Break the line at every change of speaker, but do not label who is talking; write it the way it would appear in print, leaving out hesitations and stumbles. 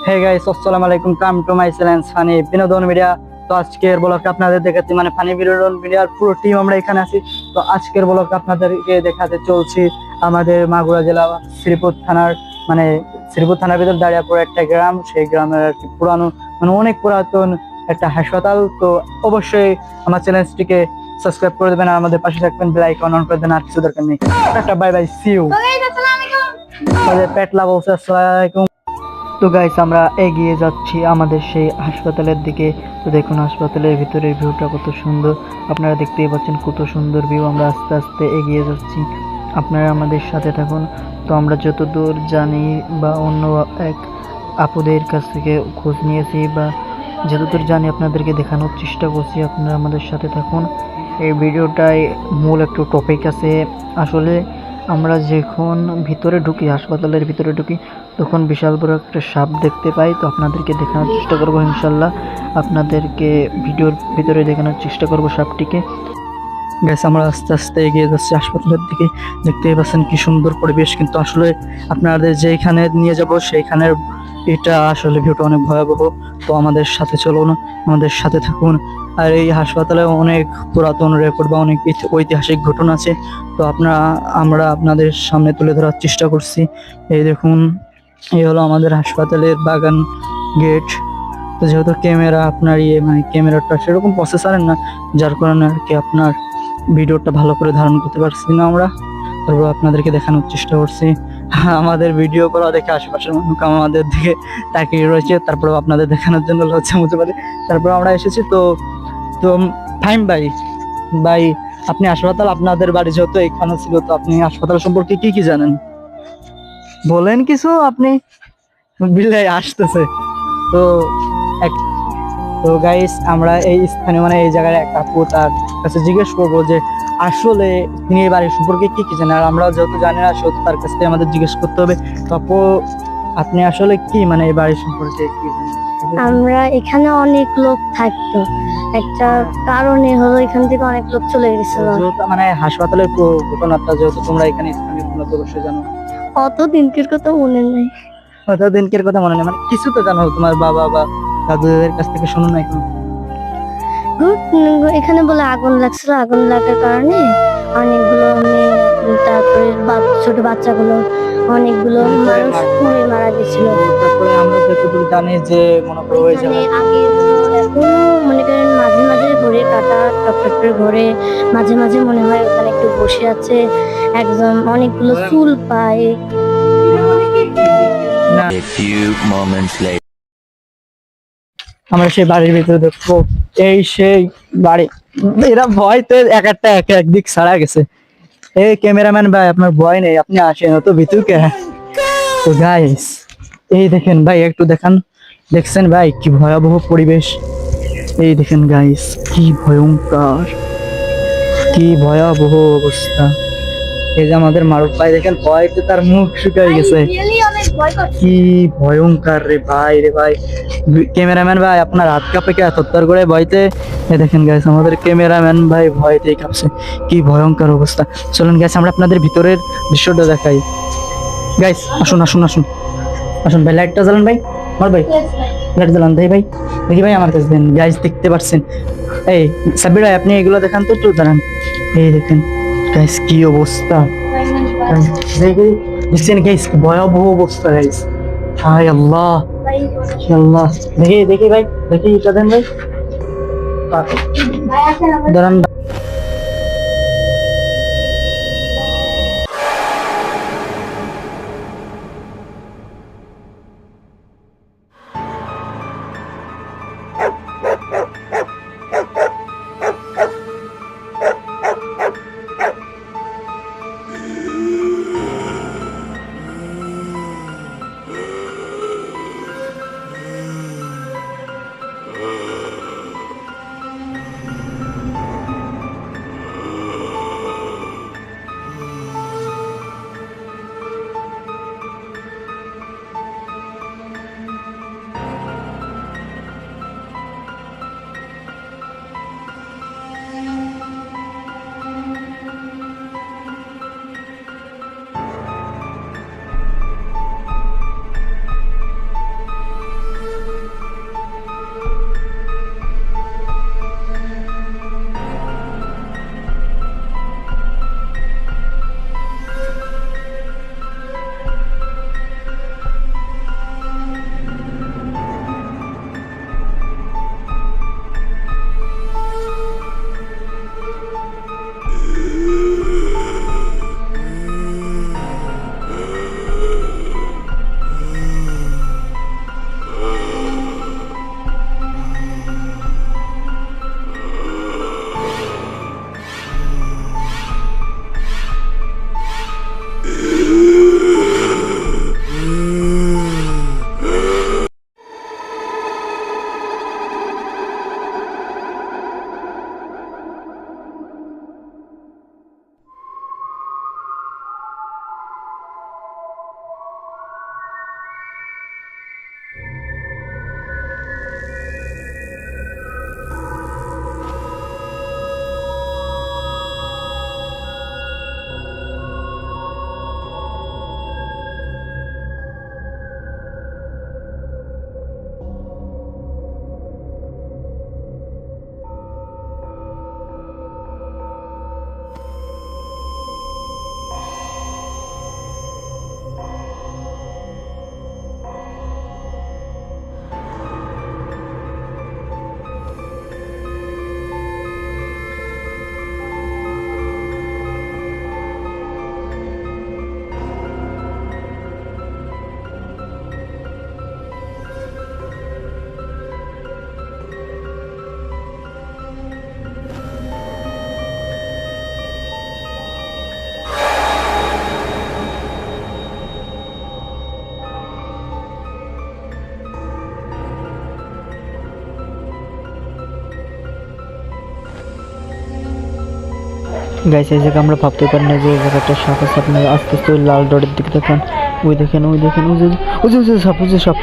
হে guys, আসসালামু আলাইকুম। Come to my channel funny বিনোদন মিডিয়া। তো আজকের ব্লগটা আপনাদের দেখাচ্ছি, মানে ফানি বিনোদন মিডিয়ার পুরো টিম আমরা এখানে আছি। তো আজকের ব্লগটা আপনাদেরকে দেখাতে চলছি আমাদের মাগুরা জেলা শ্রীপুর থানার, মানে শ্রীপুর থানার ভিতর দাঁড়িয়াপুর একটা গ্রাম, সেই গ্রামের আর কি পুরানো, মানে অনেক পুরাতন একটা হাসপাতাল। তো অবশ্যই আমার চ্যানেলটিকে সাবস্ক্রাইব করে দেবেন আর আমাদের পাশে থাকবেন, বেল আইকন অন করে দেবেন। আর কিছু দরকার নেই। Tata, bye bye, see you. আমাদের পেটলা বলছে আসসালামু আলাইকুম। তো গাইস, আমরা এগিয়ে যাচ্ছি আমাদের সেই হাসপাতালের দিকে। তো দেখুন হাসপাতালের ভিতরের ভিউটা কত সুন্দর, আপনারা দেখতেই পাচ্ছেন কত সুন্দর ভিউ। আমরা আস্তে আস্তে এগিয়ে যাচ্ছি, আপনারা আমাদের সাথে থাকুন। তো আমরা যতদূর জানি বা অন্য এক আপুদের কাছ থেকে খোঁজ নিয়েছি বা যতদূর জানি আপনাদেরকে দেখানোর চেষ্টা করছি, আপনারা আমাদের সাথে থাকুন। এই ভিডিওটায় মূল একটু টপিক আছে। আসলে আমরা যখন ভিতরে ঢুকি, হাসপাতালের ভিতরে ঢুকি, তখন বিশাল বড় একটা সাপ দেখতে পাই। তো আপনাদেরকে দেখানোর চেষ্টা করবো ইনশাল্লাহ, আপনাদেরকে ভিডিওর ভিতরে দেখানোর চেষ্টা করবো সাপটিকে। গ্যাস, আমরা আস্তে আস্তে এগিয়ে যাচ্ছি হাসপাতালের দিকে। দেখতেই পাচ্ছেন কি সুন্দর পরিবেশ, কিন্তু আসলে আপনাদের যেখানে নিয়ে যাব সেইখানের এটা আসলে ভিউটা অনেক ভয়াবহ। তো আমাদের সাথে চলুন, আমাদের সাথে থাকুন। আর এই হাসপাতালে অনেক পুরাতন রেকর্ড বা অনেক ঐতিহাসিক ঘটনা আছে। তো আমরা আপনাদের সামনে তুলে ধরার চেষ্টা করছি। এই দেখুন, এই হলো আমাদের হাসপাতালের বাগান গেট। তো যেহেতু ক্যামেরা আপনার মানে ক্যামেরাটা সেরকম প্রসেসরের না, যার কারণে আর কি আপনার ভিডিওটা ভালো করে ধারণ করতে পারছি না আমরা। তারপর আপনাদেরকে দেখানোর চেষ্টা করছি। আমাদের ভিডিও করা দেখে আশেপাশের মানুষ আমাদের দিকে তাকিয়ে রয়েছে, তারপর আপনাদের দেখানোর জন্য লজ্জা হতে পারে। তারপর আমরা এসেছি। তো তো ফাইম ভাই, ভাই আপনি হাসপাতাল, আপনাদের বাড়ি যেহেতু এখানে ছিল, তো আপনি হাসপাতাল সম্পর্কে কি কি জানেন বলেন কিছু। আপনি বিলাই আসতেছে। তো এক- তো গাইস, আমরা এই স্থানে মানে এই জায়গায় এক আপু, তার কাছে জিজ্ঞেস করবো যে আসলে তিনি এই বাড়ি সম্পর্কে কি কি জানেন। আর আমরা যেহেতু জানি না, সেহেতু তার কাছ থেকে আমাদের জিজ্ঞেস করতে হবে। তো আপু, আপনি আসলে কি মানে এই বাড়ি সম্পর্কে কি জানেন?
আমরা এখানে অনেক লোক থাকতো, একটা কারণে হলো এখান থেকে অনেক লোক চলে গেছিল।
যেহেতু মানে হাসপাতালের পুরো ঘটনাটা যেহেতু তোমরা এখানে স্থানীয়, তোমরা তো অবশ্যই জানো।
অত দিনকের কথা মনে নেই।
হয়তো দিনকের কথা মনে নেই, মানে কিছু তো জানো, তোমার বাবা বা দাদুদের কাছ থেকে শোনো না এখন।
এখানে বলে আগুন লাগছিল, আগুন লাগার কারণে অনেকগুলো মেয়ে, তারপরে ছোট বাচ্চাগুলো, অনেকগুলো মানুষ পুড়ে মারা গেছিল।
তারপরে আমরা যতদূর জানি যে মনে করো ওই
এখানে
জায়গায়
আগে এখন মনে করেন মাঝে মাঝে ঘুরে কাটা ডক্টর ঘরে মাঝে মাঝে মনে হয় ওখানে একটু বসে আছে একজন, অনেকগুলো চুল পায়।
না,
A few moments later.
আমরা সেই বাড়ির ভিতরে দেখবো। এই সেই বাড়ি, এরা ভয়তে এক একটা এক একদিক ছাড়া গেছে। এই ক্যামেরাম্যান ভাই, আপনার ভয় নেই, আপনি আসেন তো ভিতরকে। তো গাইস, এই দেখেন ভাই, একটু দেখান। দেখছেন ভাই কি ভয়াবহ পরিবেশ। এই দেখেন গাইস, কি ভয়ঙ্কর, কি ভয়াবহ অবস্থা। এই যে আমাদের মারুফ ভাই, দেখেন ভয়তে তার মুখ শুকিয়ে গেছে। কি ভয়ঙ্কর রে ভাই, রে ভাই। ক্যামেরাম্যান ভাই, আপনার হাত কাঁপে কে থরথর করে ভয়তে? এই দেখেন গাইস, আমাদের ক্যামেরাম্যান ভাই ভয়তেই কাঁপছে। কি ভয়ঙ্কর অবস্থা। চলুন গাইস, আমরা আপনাদের ভিতরের দৃশ্যটা দেখাই। গাইস আসুন আসুন আসুন আসুন ভাই, লাইটটা জ্বালান ভাই, আমার ভাই লাইট জ্বালান দেই ভাই। দেখি ভাই আমার কাছে দেন। গাইস দেখতে পাচ্ছেন, এই সাব্বির ভাই আপনি এগুলো দেখান তো, একটু দাঁড়ান। এই দেখেন গাইস কি অবস্থা, দেখছেন গাইস কি ভয়াবহ অবস্থা গাইস। হায় আল্লাহ, আল্লাহ। দেখি দেখি ভাই, দেখি এটা দেন ভাই, দাঁড়ান। গাইস এই জায়গা আমরা ভাবতে পারি না যে এই জায়গাটা সাপ আছে। আপনারা আস্তে আস্তে ওই লাল ডটের দিকে দেখেন, ওই দেখেন ওই দেখেন ওই যে সাপ, ওই যে সাপ।